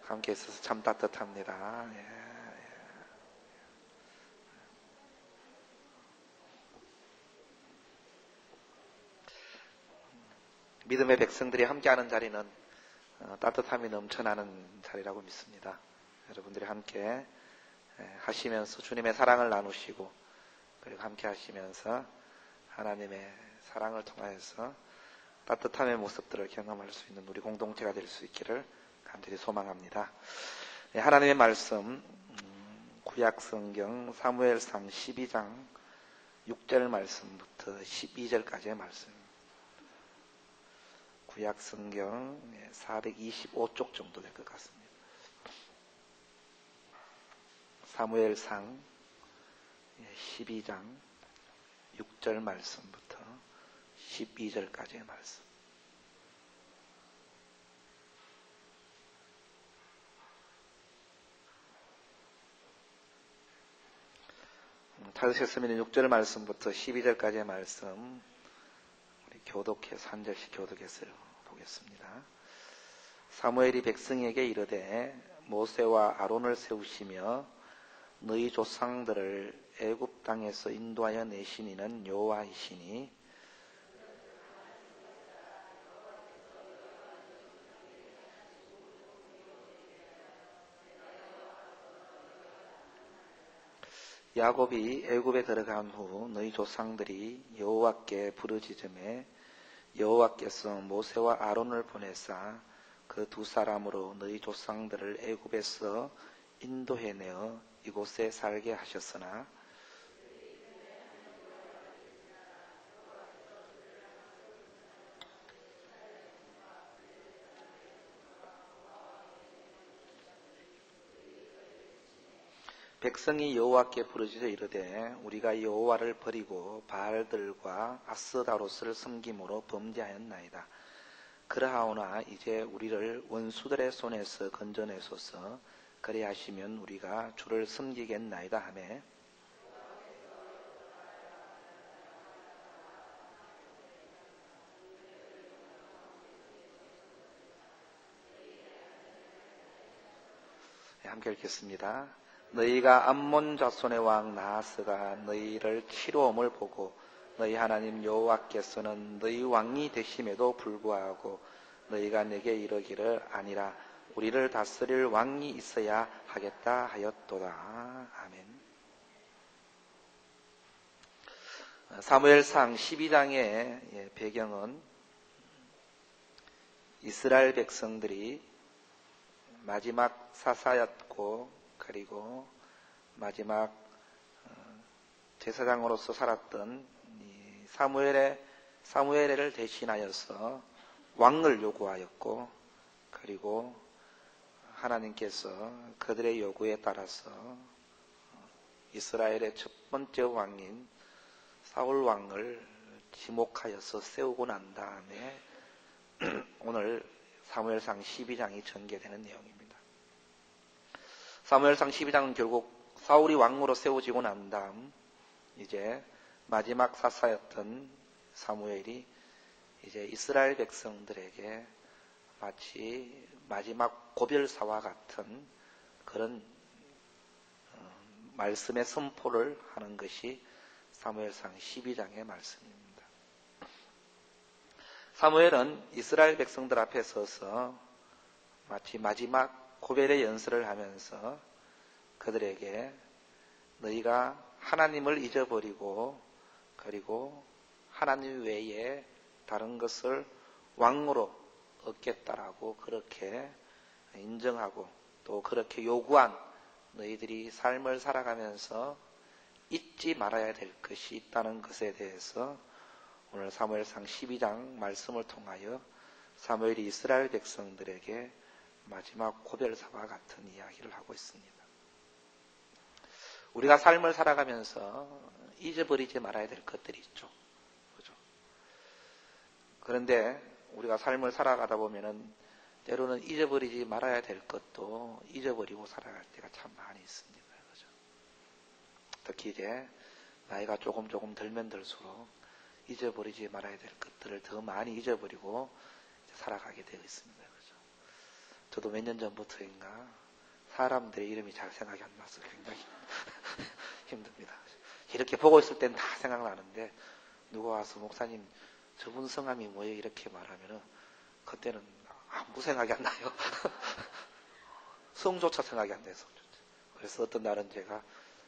함께 있어서 참 따뜻합니다. 예. 믿음의 백성들이 함께하는 자리는 따뜻함이 넘쳐나는 자리라고 믿습니다. 여러분들이 함께 하시면서 주님의 사랑을 나누시고 그리고 함께 하시면서 하나님의 사랑을 통하여서 따뜻함의 모습들을 경험할 수 있는 우리 공동체가 될 수 있기를 간절히 소망합니다. 하나님의 말씀 구약성경 사무엘상 12장 6절 말씀부터 12절까지의 말씀, 구약성경 425쪽 정도 될 것 같습니다. 사무엘상 12장 6절 말씀부터 12절까지의 말씀. 찾으셨으면 6절 말씀부터 12절까지의 말씀 우리 교독해서 한 절씩 교독해서 보겠습니다. 사무엘이 백성에게 이르되 모세와 아론을 세우시며 너희 조상들을 애굽 땅에서 인도하여 내신 이는 여호와이시니 야곱이 애굽에 들어간 후 너희 조상들이 여호와께 부르짖음에 여호와께서 모세와 아론을 보내사 그 두 사람으로 너희 조상들을 애굽에서 인도해내어 이곳에 살게 하셨으나 백성이 여호와께 부르짖어 이르되 우리가 여호와를 버리고 바알들과 아스다롯을 섬김으로 범죄하였나이다. 그러하오나 이제 우리를 원수들의 손에서 건져내소서. 그리하시면 우리가 주를 섬기겠나이다 하매 함께 읽겠습니다. 너희가 암몬 자손의 왕 나하스가 너희를 치루옴을 보고 너희 하나님 여호와께서는 너희 왕이 되심에도 불구하고 너희가 내게 이르기를 아니라 우리를 다스릴 왕이 있어야 하겠다 하였도다. 아멘. 사무엘상 12장의 배경은 이스라엘 백성들이 마지막 사사였고 그리고 마지막 제사장으로서 살았던 사무엘을 대신하여서 왕을 요구하였고 그리고 하나님께서 그들의 요구에 따라서 이스라엘의 첫 번째 왕인 사울 왕을 지목하여서 세우고 난 다음에 오늘 사무엘상 12장이 전개되는 내용입니다. 사무엘상 12장은 결국 사울이 왕으로 세워지고 난 다음 이제 마지막 사사였던 사무엘이 이제 이스라엘 백성들에게 마치 마지막 고별사와 같은 그런 말씀의 선포를 하는 것이 사무엘상 12장의 말씀입니다. 사무엘은 이스라엘 백성들 앞에 서서 마치 마지막 고별의 연설을 하면서 그들에게 너희가 하나님을 잊어버리고 그리고 하나님 외에 다른 것을 왕으로 얻겠다라고 그렇게 인정하고 또 그렇게 요구한 너희들이 삶을 살아가면서 잊지 말아야 될 것이 있다는 것에 대해서 오늘 사무엘상 12장 말씀을 통하여 사무엘이 이스라엘 백성들에게 마지막 고별사와 같은 이야기를 하고 있습니다. 우리가 삶을 살아가면서 잊어버리지 말아야 될 것들이 있죠. 그죠? 그런데 우리가 삶을 살아가다 보면은 때로는 잊어버리지 말아야 될 것도 잊어버리고 살아갈 때가 참 많이 있습니다. 그죠? 특히 이제 나이가 조금 들면 들수록 잊어버리지 말아야 될 것들을 더 많이 잊어버리고 살아가게 되어 있습니다. 그죠? 저도 몇 년 전부터인가 사람들의 이름이 잘 생각이 안 나서 굉장히 힘듭니다. 이렇게 보고 있을 땐 다 생각나는데 누가 와서 목사님 저분 성함이 뭐예요? 이렇게 말하면은 그때는 아무 생각이 안 나요. 성조차 생각이 안 돼서. 그래서 어떤 날은 제가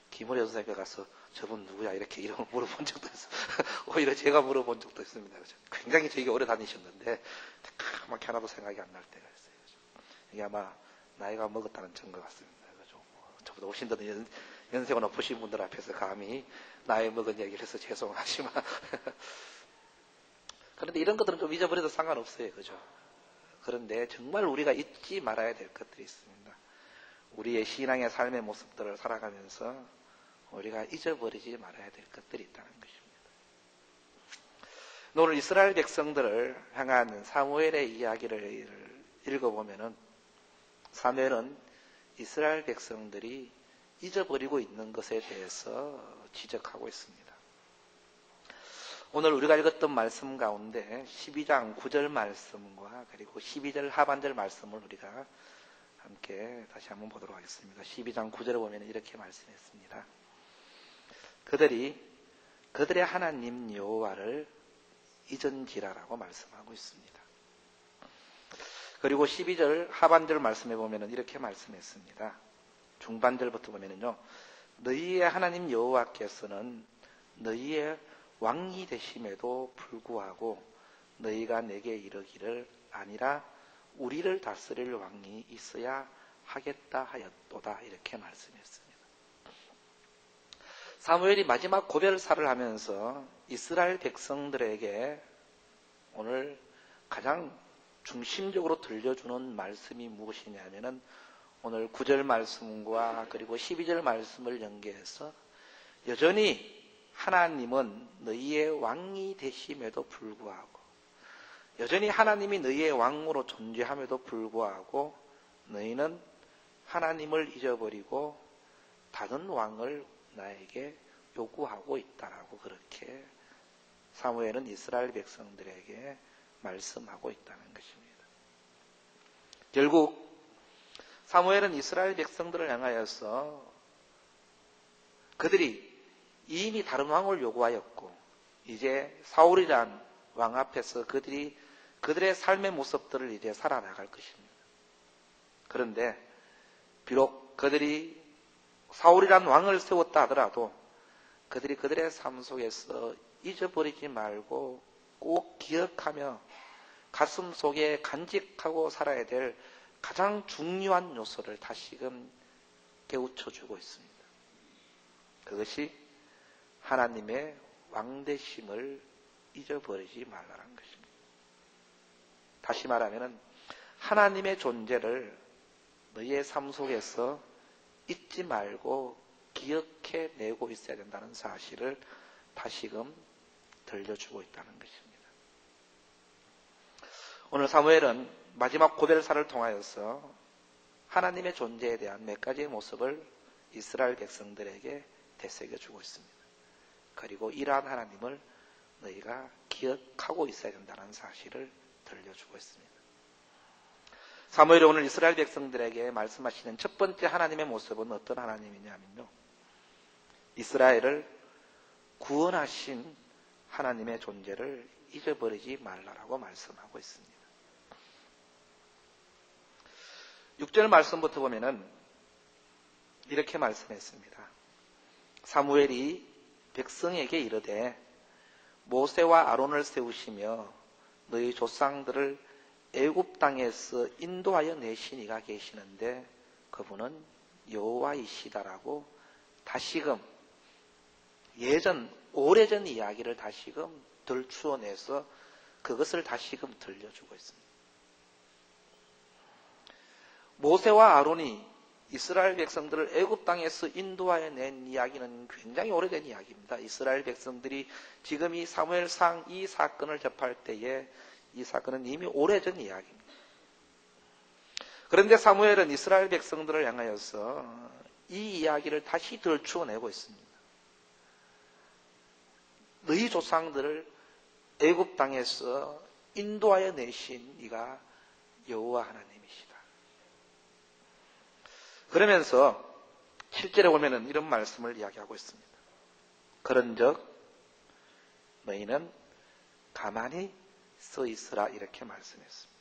김우래 선생님께 가서 저분 누구야? 이렇게 이름을 물어본 적도 있어요. 오히려 제가 물어본 적도 있습니다. 굉장히 저에게 오래 다니셨는데 까맣게 하나도 생각이 안 날 때가 있어요. 이게 아마 나이가 먹었다는 증거 같습니다. 저보다 훨씬 더 연세가 높으신 분들 앞에서 감히 나이 먹은 얘기를 해서 죄송하지만 그런데 이런 것들은 좀 잊어버려도 상관없어요. 그죠? 그런데 정말 우리가 잊지 말아야 될 것들이 있습니다. 우리의 신앙의 삶의 모습들을 살아가면서 우리가 잊어버리지 말아야 될 것들이 있다는 것입니다. 오늘 이스라엘 백성들을 향한 사무엘의 이야기를 읽어보면은 사무엘은 이스라엘 백성들이 잊어버리고 있는 것에 대해서 지적하고 있습니다. 오늘 우리가 읽었던 말씀 가운데 12장 9절 말씀과 그리고 12절 하반절 말씀을 우리가 함께 다시 한번 보도록 하겠습니다. 12장 9절을 보면 이렇게 말씀했습니다. 그들의 하나님 여호와를 잊은지라라고 말씀하고 있습니다. 그리고 12절 하반절 말씀에 보면 이렇게 말씀했습니다. 중반절부터 보면요. 너희의 하나님 여호와께서는 너희의 왕이 되심에도 불구하고 너희가 내게 이르기를 아니라 우리를 다스릴 왕이 있어야 하겠다 하였도다. 이렇게 말씀했습니다. 사무엘이 마지막 고별사를 하면서 이스라엘 백성들에게 오늘 가장 중심적으로 들려주는 말씀이 무엇이냐면은 오늘 9절 말씀과 그리고 12절 말씀을 연계해서 여전히 하나님은 너희의 왕이 되심에도 불구하고 여전히 하나님이 너희의 왕으로 존재함에도 불구하고 너희는 하나님을 잊어버리고 다른 왕을 나에게 요구하고 있다라고 그렇게 사무엘은 이스라엘 백성들에게 말씀하고 있다는 것입니다. 결국 사무엘은 이스라엘 백성들을 향하여서 그들이 이미 다른 왕을 요구하였고 이제 사울이란 왕 앞에서 그들의 삶의 모습들을 이제 살아나갈 것입니다. 그런데 비록 그들이 사울이란 왕을 세웠다 하더라도 그들이 그들의 삶 속에서 잊어버리지 말고 꼭 기억하며 가슴 속에 간직하고 살아야 될 가장 중요한 요소를 다시금 깨우쳐주고 있습니다. 그것이 하나님의 왕되심을 잊어버리지 말라는 것입니다. 다시 말하면 하나님의 존재를 너희의 삶 속에서 잊지 말고 기억해내고 있어야 된다는 사실을 다시금 들려주고 있다는 것입니다. 오늘 사무엘은 마지막 고별사를 통하여서 하나님의 존재에 대한 몇 가지의 모습을 이스라엘 백성들에게 되새겨주고 있습니다. 그리고 이러한 하나님을 너희가 기억하고 있어야 된다는 사실을 들려주고 있습니다. 사무엘이 오늘 이스라엘 백성들에게 말씀하시는 첫 번째 하나님의 모습은 어떤 하나님이냐면요. 이스라엘을 구원하신 하나님의 존재를 잊어버리지 말라라고 말씀하고 있습니다. 6절 말씀부터 보면은 이렇게 말씀했습니다. 사무엘이 백성에게 이르되 모세와 아론을 세우시며 너희 조상들을 애굽 땅에서 인도하여 내신 이가 계시는데 그분은 여호와이시다라고 다시금 오래전 이야기를 다시금 들추어내서 그것을 다시금 들려주고 있습니다. 모세와 아론이 이스라엘 백성들을 애굽 땅에서 인도하여 낸 이야기는 굉장히 오래된 이야기입니다. 이스라엘 백성들이 지금 이 사무엘상 이 사건을 접할 때에 이 사건은 이미 오래전 이야기입니다. 그런데 사무엘은 이스라엘 백성들을 향하여서 이 이야기를 다시 들추어내고 있습니다. 너희 조상들을 애굽 땅에서 인도하여 내신 이가 여호와 하나님이시다. 그러면서 7절에 보면은 이런 말씀을 이야기하고 있습니다. 그런즉 너희는 가만히 서 있으라 이렇게 말씀했습니다.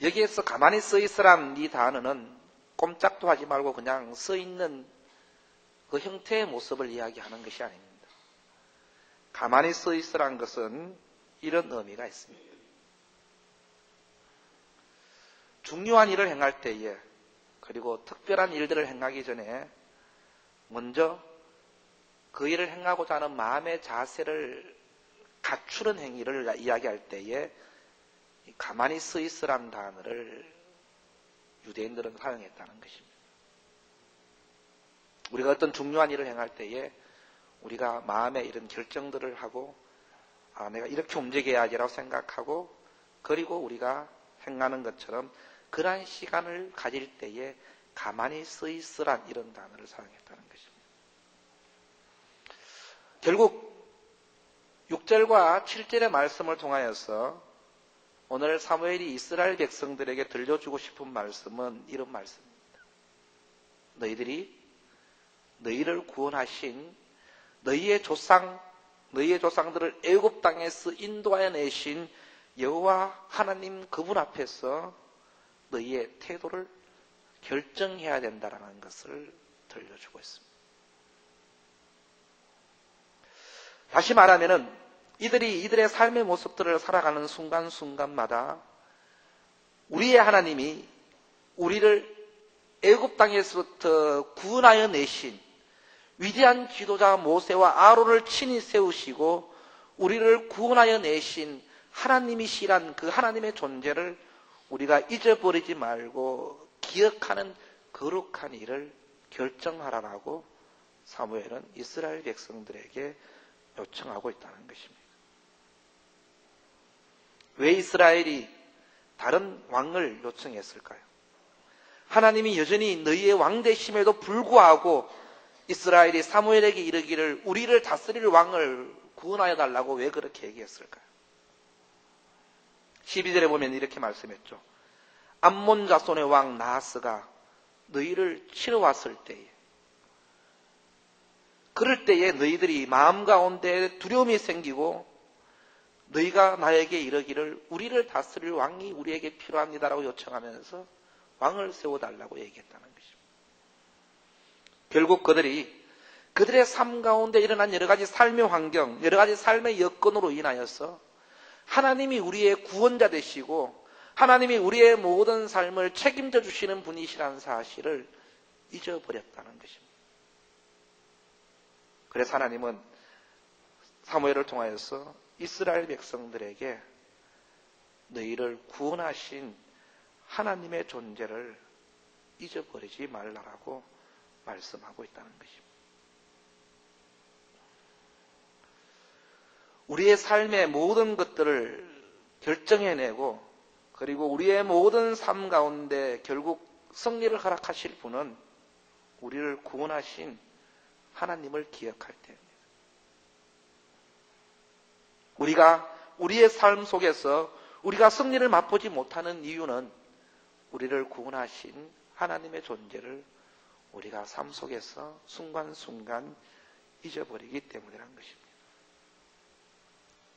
여기에서 가만히 서 있으라는 이 단어는 꼼짝도 하지 말고 그냥 서 있는 그 형태의 모습을 이야기하는 것이 아닙니다. 가만히 서 있으라는 것은 이런 의미가 있습니다. 중요한 일을 행할 때에 그리고 특별한 일들을 행하기 전에 먼저 그 일을 행하고자 하는 마음의 자세를 갖추는 행위를 이야기할 때에 가만히 서 있으라는 단어를 유대인들은 사용했다는 것입니다. 우리가 어떤 중요한 일을 행할 때에 우리가 마음에 이런 결정들을 하고 내가 이렇게 움직여야지라고 생각하고 그리고 우리가 행하는 것처럼 그러한 시간을 가질 때에 가만히 서 있으란 이런 단어를 사용했다는 것입니다. 결국 6절과 7절의 말씀을 통하여서 오늘 사무엘이 이스라엘 백성들에게 들려주고 싶은 말씀은 이런 말씀입니다. 너희들이 너희를 구원하신 너희의 조상들을 애굽 땅에서 인도하여 내신 여호와 하나님 그분 앞에서 너희의 태도를 결정해야 된다는 것을 들려주고 있습니다. 다시 말하면은 이들의 삶의 모습들을 살아가는 순간순간마다 우리의 하나님이 우리를 애굽 땅에서부터 구원하여 내신 위대한 지도자 모세와 아론을 친히 세우시고 우리를 구원하여 내신 하나님이시란 그 하나님의 존재를 우리가 잊어버리지 말고 기억하는 거룩한 일을 결정하라고 사무엘은 이스라엘 백성들에게 요청하고 있다는 것입니다. 왜 이스라엘이 다른 왕을 요청했을까요? 하나님이 여전히 너희의 왕 되심에도 불구하고 이스라엘이 사무엘에게 이르기를 우리를 다스릴 왕을 구원하여 달라고 왜 그렇게 얘기했을까요? 12절에 보면 이렇게 말씀했죠. 암몬 자손의 왕 나하스가 너희를 치러 왔을 때에 그럴 때에 너희들이 마음 가운데 두려움이 생기고 너희가 나에게 이르기를 우리를 다스릴 왕이 우리에게 필요합니다라고 요청하면서 왕을 세워달라고 얘기했다는 것입니다. 결국 그들의 삶 가운데 일어난 여러 가지 삶의 환경, 여러 가지 삶의 여건으로 인하여서 하나님이 우리의 구원자 되시고 하나님이 우리의 모든 삶을 책임져 주시는 분이시라는 사실을 잊어버렸다는 것입니다. 그래서 하나님은 사무엘을 통하여서 이스라엘 백성들에게 너희를 구원하신 하나님의 존재를 잊어버리지 말라라고 말씀하고 있다는 것입니다. 우리의 삶의 모든 것들을 결정해내고 그리고 우리의 모든 삶 가운데 결국 승리를 허락하실 분은 우리를 구원하신 하나님을 기억할 때입니다. 우리가 우리의 삶 속에서 우리가 승리를 맛보지 못하는 이유는 우리를 구원하신 하나님의 존재를 우리가 삶 속에서 순간순간 잊어버리기 때문이라는 것입니다.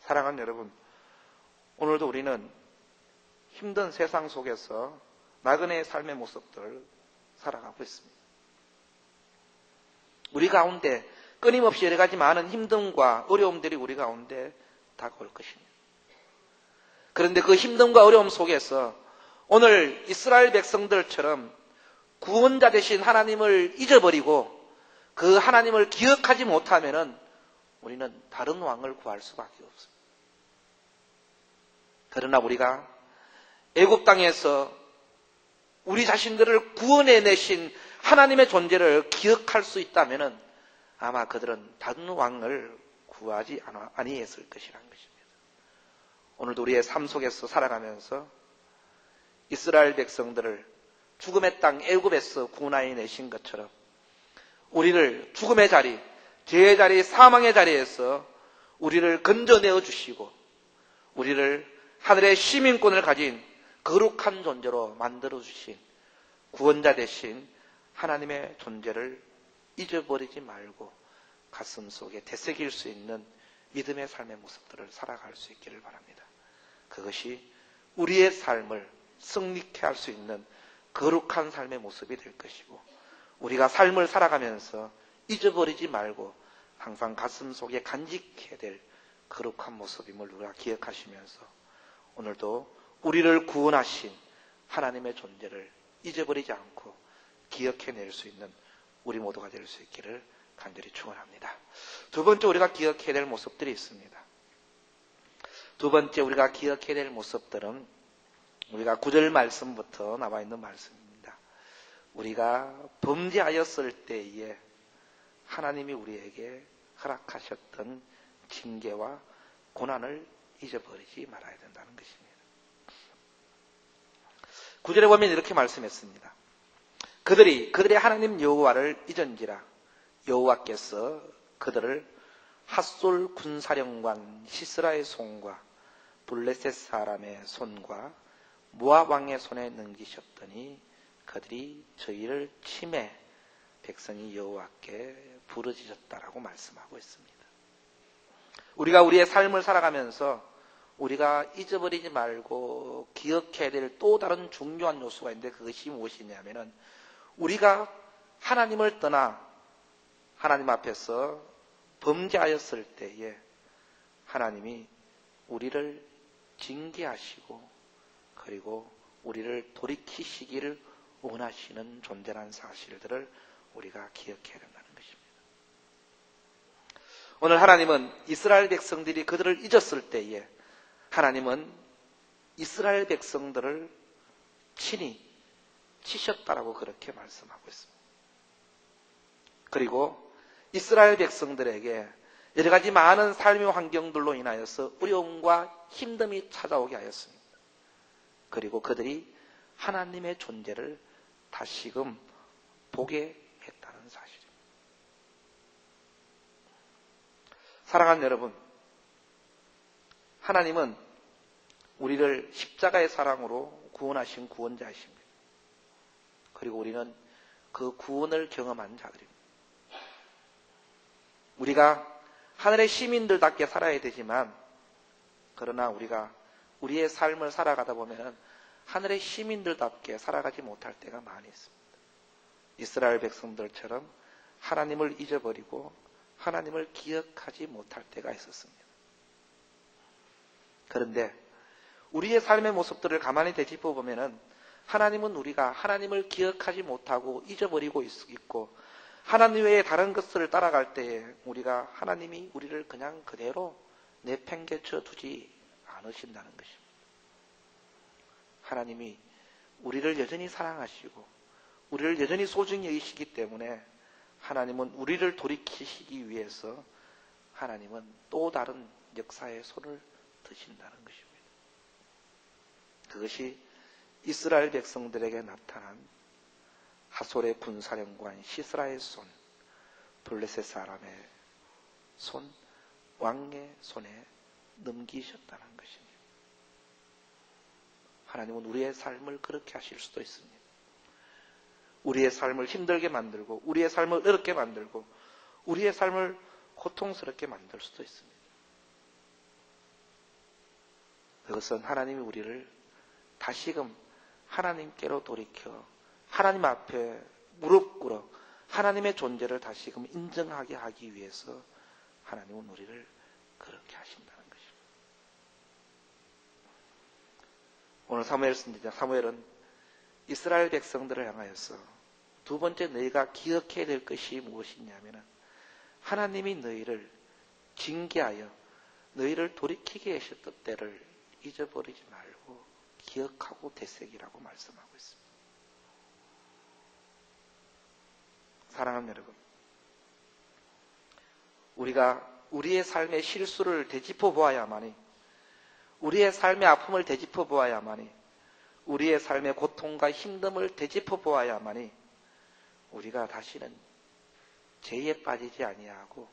사랑하는 여러분, 오늘도 우리는 힘든 세상 속에서 나그네의 삶의 모습들을 살아가고 있습니다. 우리 가운데 끊임없이 여러 가지 많은 힘듦과 어려움들이 우리 가운데 다가올 것입니다. 그런데 그 힘듦과 어려움 속에서 오늘 이스라엘 백성들처럼 구원자 되신 하나님을 잊어버리고 그 하나님을 기억하지 못하면은 우리는 다른 왕을 구할 수밖에 없습니다. 그러나 우리가 애굽 땅에서 우리 자신들을 구원해내신 하나님의 존재를 기억할 수 있다면은 아마 그들은 다른 왕을 구하지 아니했을 것이라는 것입니다. 오늘도 우리의 삶 속에서 살아가면서 이스라엘 백성들을 죽음의 땅 애굽에서 구원하여 내신 것처럼 우리를 죽음의 자리, 죄의 자리, 사망의 자리에서 우리를 건져내어 주시고 우리를 하늘의 시민권을 가진 거룩한 존재로 만들어 주신 구원자 대신 하나님의 존재를 잊어버리지 말고 가슴 속에 되새길 수 있는 믿음의 삶의 모습들을 살아갈 수 있기를 바랍니다. 그것이 우리의 삶을 승리케 할 수 있는 거룩한 삶의 모습이 될 것이고, 우리가 삶을 살아가면서 잊어버리지 말고 항상 가슴 속에 간직해야 될 거룩한 모습임을 우리가 기억하시면서 오늘도 우리를 구원하신 하나님의 존재를 잊어버리지 않고 기억해낼 수 있는 우리 모두가 될 수 있기를 간절히 축원합니다. 두 번째 우리가 기억해야 될 모습들이 있습니다. 두 번째 우리가 기억해야 될 모습들은 우리가 9절 말씀부터 나와 있는 말씀입니다. 우리가 범죄하였을 때에 하나님이 우리에게 허락하셨던 징계와 고난을 잊어버리지 말아야 된다는 것입니다. 9절에 보면 이렇게 말씀했습니다. 그들이 하나님 여호와를 잊은지라 여호와께서 그들을 핫솔 군사령관 시스라의 손과 블레셋 사람의 손과 모압 왕의 손에 넘기셨더니 그들이 저희를 침해 백성이 여호와께 부르짖었다라고 말씀하고 있습니다. 우리가 우리의 삶을 살아가면서 우리가 잊어버리지 말고 기억해야 될 또 다른 중요한 요소가 있는데 그것이 무엇이냐면은 우리가 하나님을 떠나 하나님 앞에서 범죄하였을 때에 하나님이 우리를 징계하시고 그리고 우리를 돌이키시기를 원하시는 존재라는 사실들을 우리가 기억해야 된다는 것입니다. 오늘 하나님은 이스라엘 백성들이 그들을 잊었을 때에 하나님은 이스라엘 백성들을 친히 치셨다라고 그렇게 말씀하고 있습니다. 그리고 이스라엘 백성들에게 여러 가지 많은 삶의 환경들로 인하여서 어려움과 힘듦이 찾아오게 하였습니다. 그리고 그들이 하나님의 존재를 다시금 보게 했다는 사실입니다. 사랑하는 여러분, 하나님은 우리를 십자가의 사랑으로 구원하신 구원자이십니다. 그리고 우리는 그 구원을 경험한 자들입니다. 우리가 하늘의 시민들답게 살아야 되지만 그러나 우리가 우리의 삶을 살아가다 보면 하늘의 시민들답게 살아가지 못할 때가 많이 있습니다. 이스라엘 백성들처럼 하나님을 잊어버리고 하나님을 기억하지 못할 때가 있었습니다. 그런데 우리의 삶의 모습들을 가만히 되짚어 보면 하나님은 우리가 하나님을 기억하지 못하고 잊어버리고 있고 하나님 외에 다른 것을 따라갈 때에 우리가 하나님이 우리를 그냥 그대로 내팽개쳐 두지 않으신다는 것입니다. 하나님이 우리를 여전히 사랑하시고 우리를 여전히 소중히 여기시기 때문에 하나님은 우리를 돌이키시기 위해서 하나님은 또 다른 역사의 손을 드신다는 것입니다. 그것이 이스라엘 백성들에게 나타난 하솔의 군사령관 시스라의 손, 블레셋 사람의 손, 왕의 손에 넘기셨다는 것입니다. 하나님은 우리의 삶을 그렇게 하실 수도 있습니다. 우리의 삶을 힘들게 만들고 우리의 삶을 어렵게 만들고 우리의 삶을 고통스럽게 만들 수도 있습니다. 그것은 하나님이 우리를 다시금 하나님께로 돌이켜 하나님 앞에 무릎 꿇어 하나님의 존재를 다시금 인정하게 하기 위해서 하나님은 우리를 그렇게 하신다는 것입니다. 오늘 사무엘은 이스라엘 백성들을 향하여서 두 번째 너희가 기억해야 될 것이 무엇이냐면 하나님이 너희를 징계하여 너희를 돌이키게 하셨던 때를 잊어버리지 말고 기억하고 되새기라고 말씀하고 있습니다. 사랑하는 여러분, 우리가 우리의 삶의 실수를 되짚어 보아야만이 우리의 삶의 아픔을 되짚어 보아야만이 우리의 삶의 고통과 힘듦을 되짚어 보아야만이 우리가 다시는 죄에 빠지지 아니하고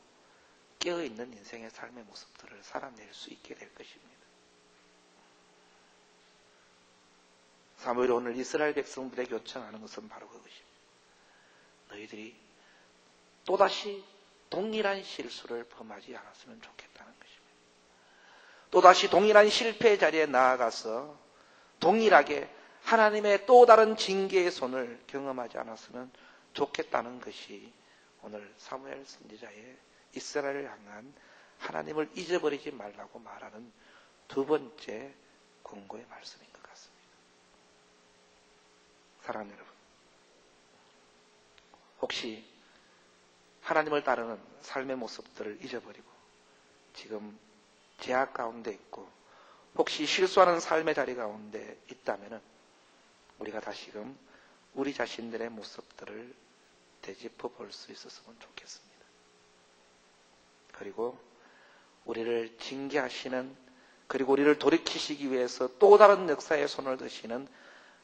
깨어있는 인생의 삶의 모습들을 살아낼 수 있게 될 것입니다. 사무엘이 오늘 이스라엘 백성들에게 요청하는 것은 바로 그것입니다. 너희들이 또다시 동일한 실수를 범하지 않았으면 좋겠다는 것입니다. 또다시 동일한 실패의 자리에 나아가서 동일하게 하나님의 또 다른 징계의 손을 경험하지 않았으면 좋겠다는 것이 오늘 사무엘 선지자의 이스라엘을 향한 하나님을 잊어버리지 말라고 말하는 두 번째 권고의 말씀인 것 같습니다. 사랑하는 여러분, 혹시 하나님을 따르는 삶의 모습들을 잊어버리고 지금 제약 가운데 있고 혹시 실수하는 삶의 자리 가운데 있다면 우리가 다시금 우리 자신들의 모습들을 되짚어 볼 수 있었으면 좋겠습니다. 그리고 우리를 징계하시는, 그리고 우리를 돌이키시기 위해서 또 다른 역사의 손을 드시는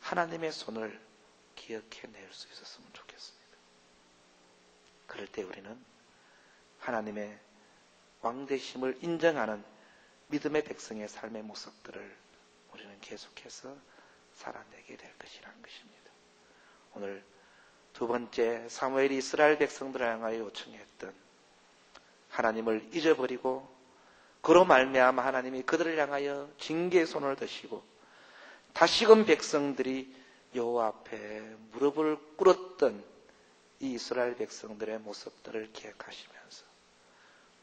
하나님의 손을 기억해낼 수 있었으면 좋겠습니다. 그럴 때 우리는 하나님의 왕되심을 인정하는 믿음의 백성의 삶의 모습들을 우리는 계속해서 살아내게 될 것이라는 것입니다. 오늘 두 번째, 사무엘이 이스라엘 백성들을 향하여 요청했던 하나님을 잊어버리고 그로 말미암아 하나님이 그들을 향하여 징계의 손을 드시고 다시금 백성들이 여호와 앞에 무릎을 꿇었던 이 이스라엘 백성들의 모습들을 기억하시면서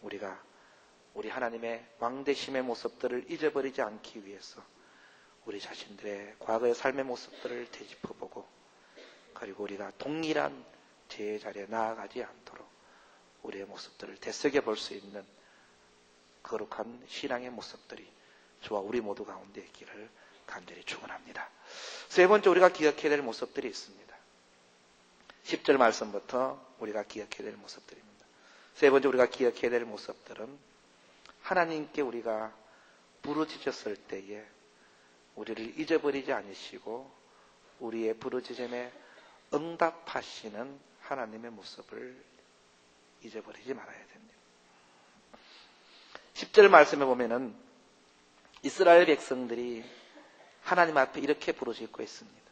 우리가 우리 하나님의 왕되심의 모습들을 잊어버리지 않기 위해서 우리 자신들의 과거의 삶의 모습들을 되짚어보고 그리고 우리가 동일한 죄의 자리에 나아가지 않도록 우리의 모습들을 되새겨볼 수 있는 거룩한 신앙의 모습들이 저와 우리 모두 가운데 있기를 간절히 축원합니다. 세 번째, 우리가 기억해야 될 모습들이 있습니다. 10절 말씀부터 우리가 기억해야 될 모습들입니다. 세 번째, 우리가 기억해야 될 모습들은 하나님께 우리가 부르짖었을 때에 우리를 잊어버리지 않으시고 우리의 부르짖음에 응답하시는 하나님의 모습을 잊어버리지 말아야 됩니다. 10절 말씀에 보면은 이스라엘 백성들이 하나님 앞에 이렇게 부르짖고 있습니다.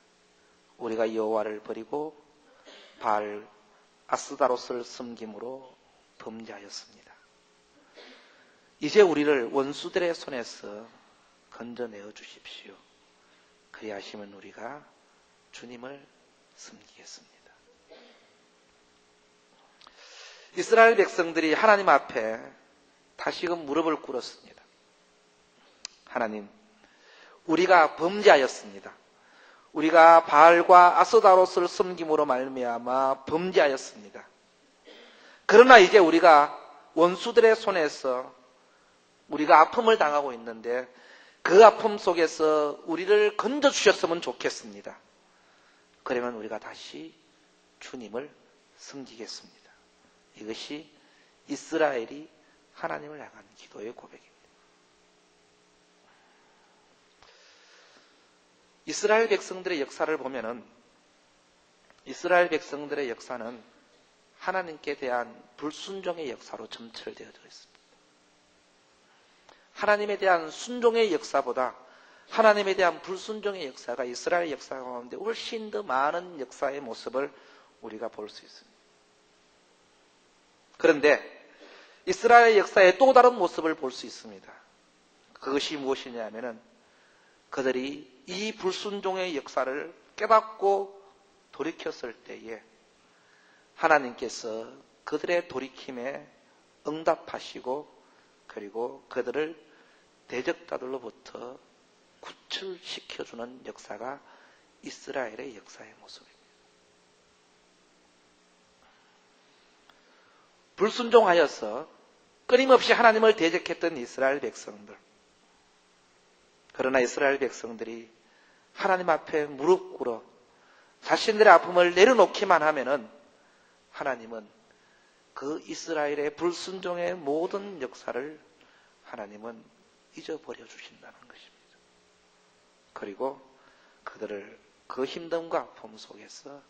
우리가 여호와를 버리고 바알 아스다롯을 섬김으로 범죄하였습니다. 이제 우리를 원수들의 손에서 건져내어 주십시오. 그리하시면 우리가 주님을 섬기겠습니다. 이스라엘 백성들이 하나님 앞에 다시금 무릎을 꿇었습니다. 하나님, 우리가 범죄하였습니다. 우리가 바알과 아스다롯을 섬김으로 말미암아 범죄하였습니다. 그러나 이제 우리가 원수들의 손에서 우리가 아픔을 당하고 있는데 그 아픔 속에서 우리를 건져주셨으면 좋겠습니다. 그러면 우리가 다시 주님을 섬기겠습니다. 이것이 이스라엘이 하나님을 향한 기도의 고백입니다. 이스라엘 백성들의 역사를 보면은 이스라엘 백성들의 역사는 하나님께 대한 불순종의 역사로 점철되어져 있습니다. 하나님에 대한 순종의 역사보다 하나님에 대한 불순종의 역사가 이스라엘 역사 가운데 훨씬 더 많은 역사의 모습을 우리가 볼 수 있습니다. 그런데 이스라엘 역사의 또 다른 모습을 볼 수 있습니다. 그것이 무엇이냐면은 그들이 이 불순종의 역사를 깨닫고 돌이켰을 때에 하나님께서 그들의 돌이킴에 응답하시고 그리고 그들을 대적자들로부터 구출시켜주는 역사가 이스라엘의 역사의 모습입니다. 불순종하여서 끊임없이 하나님을 대적했던 이스라엘 백성들. 그러나 이스라엘 백성들이 하나님 앞에 무릎 꿇어 자신들의 아픔을 내려놓기만 하면은 하나님은 그 이스라엘의 불순종의 모든 역사를 하나님은 잊어버려 주신다는 것입니다. 그리고 그들을 그 힘듦과 아픔 속에서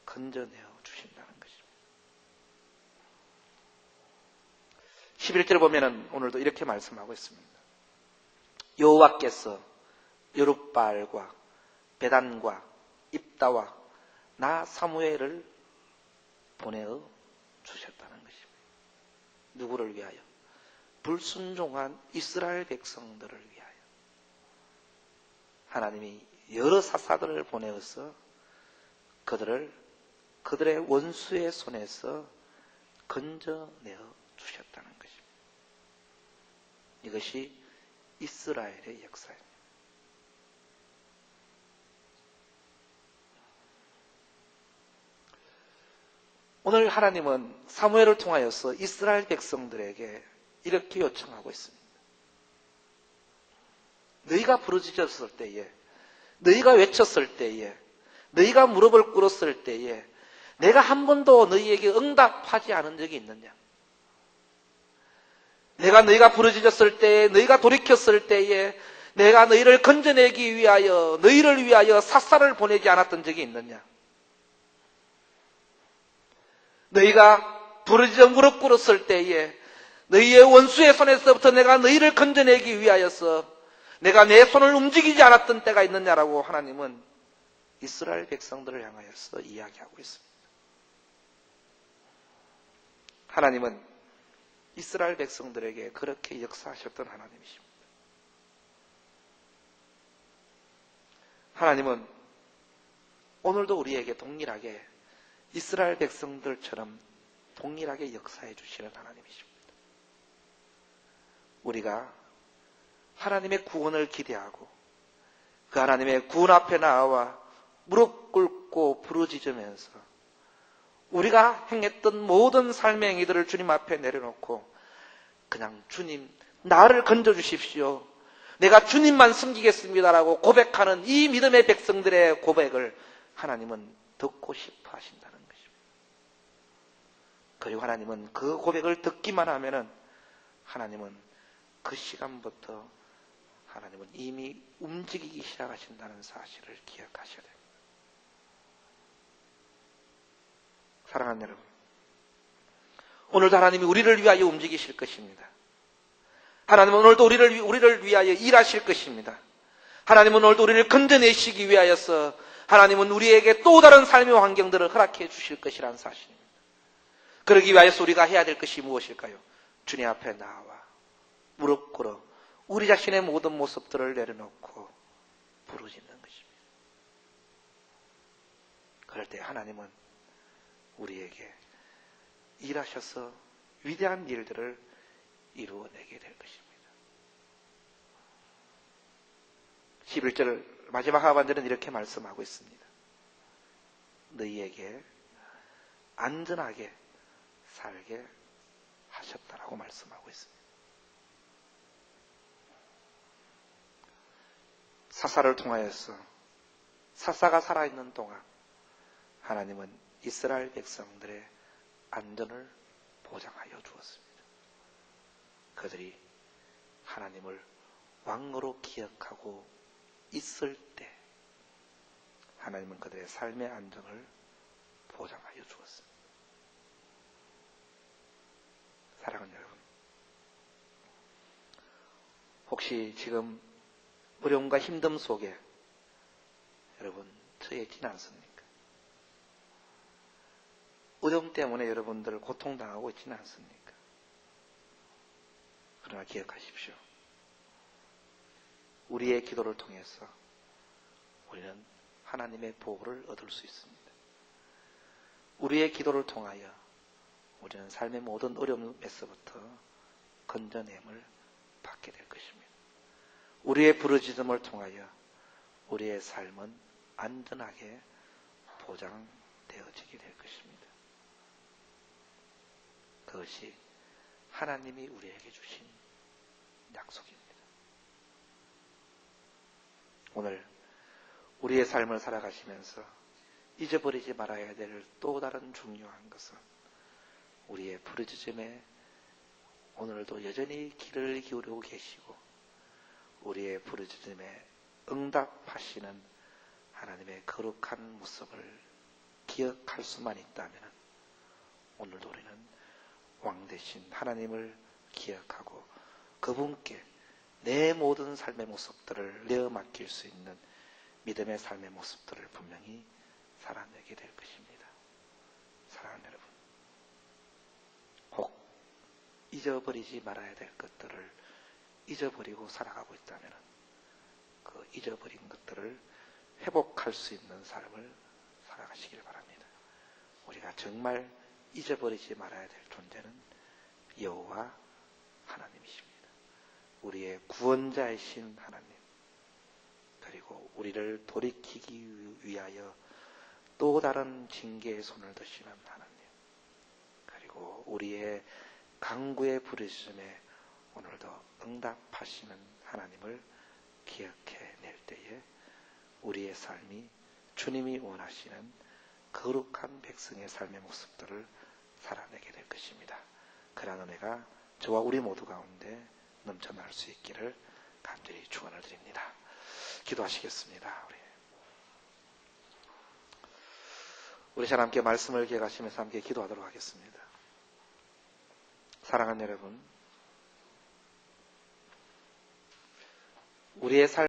건져내어 주신다는 것입니다. 11절 보면은 오늘도 이렇게 말씀하고 있습니다. 여호와께서 여룻바알과 베단과 입다와 나 사무엘을 보내어 주셨다는 것입니다. 누구를 위하여? 불순종한 이스라엘 백성들을 위하여. 하나님이 여러 사사들을 보내어서 그들의 원수의 손에서 건져내어 주셨다는 것입니다. 이것이 이스라엘의 역사입니다. 오늘 하나님은 사무엘을 통하여서 이스라엘 백성들에게 이렇게 요청하고 있습니다. 너희가 부르짖었을 때에, 너희가 외쳤을 때에, 너희가 무릎을 꿇었을 때에 내가 한 번도 너희에게 응답하지 않은 적이 있느냐? 내가 너희가 부르짖었을 때에, 너희가 돌이켰을 때에 내가 너희를 건져내기 위하여, 너희를 위하여 삿살을 보내지 않았던 적이 있느냐? 너희가 부르짖어 무릎 꿇었을 때에 너희의 원수의 손에서부터 내가 너희를 건져내기 위하여서 내가 내 손을 움직이지 않았던 때가 있느냐라고 하나님은 이스라엘 백성들을 향하여서 이야기하고 있습니다. 하나님은 이스라엘 백성들에게 그렇게 역사하셨던 하나님이십니다. 하나님은 오늘도 우리에게 동일하게 이스라엘 백성들처럼 동일하게 역사해 주시는 하나님이십니다. 우리가 하나님의 구원을 기대하고 그 하나님의 구원 앞에 나와 무릎 꿇고 부르짖으면서 우리가 행했던 모든 삶의 행위들을 주님 앞에 내려놓고 그냥 주님 나를 건져주십시오. 내가 주님만 섬기겠습니다라고 고백하는 이 믿음의 백성들의 고백을 하나님은 듣고 싶어 하신다는 것입니다. 그리고 하나님은 그 고백을 듣기만 하면은 하나님은 그 시간부터 하나님은 이미 움직이기 시작하신다는 사실을 기억하셔야 됩니다. 사랑하는 여러분, 오늘도 하나님이 우리를 위하여 움직이실 것입니다. 하나님은 오늘도 우리를 위하여 일하실 것입니다. 하나님은 오늘도 우리를 건져내시기 위하여서 하나님은 우리에게 또 다른 삶의 환경들을 허락해 주실 것이라는 사실입니다. 그러기 위하여서 우리가 해야 될 것이 무엇일까요? 주님 앞에 나와 무릎 꿇어 우리 자신의 모든 모습들을 내려놓고 부르짖는 것입니다. 그럴 때 하나님은 우리에게 일하셔서 위대한 일들을 이루어내게 될 것입니다. 11절 마지막 하반절은 이렇게 말씀하고 있습니다. 너희에게 안전하게 살게 하셨다라고 말씀하고 있습니다. 사사를 통하여서 사사가 살아있는 동안 하나님은 이스라엘 백성들의 안전을 보장하여 주었습니다. 그들이 하나님을 왕으로 기억하고 있을 때 하나님은 그들의 삶의 안정을 보장하여 주었습니다. 사랑하는 여러분, 혹시 지금 어려움과 힘듦 속에 여러분 처해 있지는 않습니까? 어려움 때문에 여러분들 고통당하고 있지는 않습니까? 그러나 기억하십시오. 우리의 기도를 통해서 우리는 하나님의 보호를 얻을 수 있습니다. 우리의 기도를 통하여 우리는 삶의 모든 어려움에서부터 건져냄을 받게 될 것입니다. 우리의 부르짖음을 통하여 우리의 삶은 안전하게 보장되어지게 될 것입니다. 그것이 하나님이 우리에게 주신 약속입니다. 오늘 우리의 삶을 살아가시면서 잊어버리지 말아야 될 또 다른 중요한 것은 우리의 부르짖음에 오늘도 여전히 귀를 기울이고 계시고 우리의 부르짖음에 응답하시는 하나님의 거룩한 모습을 기억할 수만 있다면 오늘도 우리는 왕 되신 하나님을 기억하고 그분께 내 모든 삶의 모습들을 내어 맡길 수 있는 믿음의 삶의 모습들을 분명히 살아내게 될 것입니다. 사랑하는 여러분, 꼭 잊어버리지 말아야 될 것들을 잊어버리고 살아가고 있다면 그 잊어버린 것들을 회복할 수 있는 삶을 살아가시길 바랍니다. 우리가 정말 잊어버리지 말아야 될 존재는 여호와 하나님이십니다. 우리의 구원자이신 하나님, 그리고 우리를 돌이키기 위하여 또 다른 징계의 손을 드시는 하나님, 그리고 우리의 간구의 부르심에 오늘도 응답하시는 하나님을 기억해낼 때에 우리의 삶이 주님이 원하시는 거룩한 백성의 삶의 모습들을 살아내게 될 것입니다. 그러한 은혜가 저와 우리 모두 가운데 넘쳐날 수 있기를 간절히 축원을 드립니다. 기도하시겠습니다. 우리 잘 함께 말씀을 기억하시면서 함께 기도하도록 하겠습니다. 사랑하는 여러분, 우리의 삶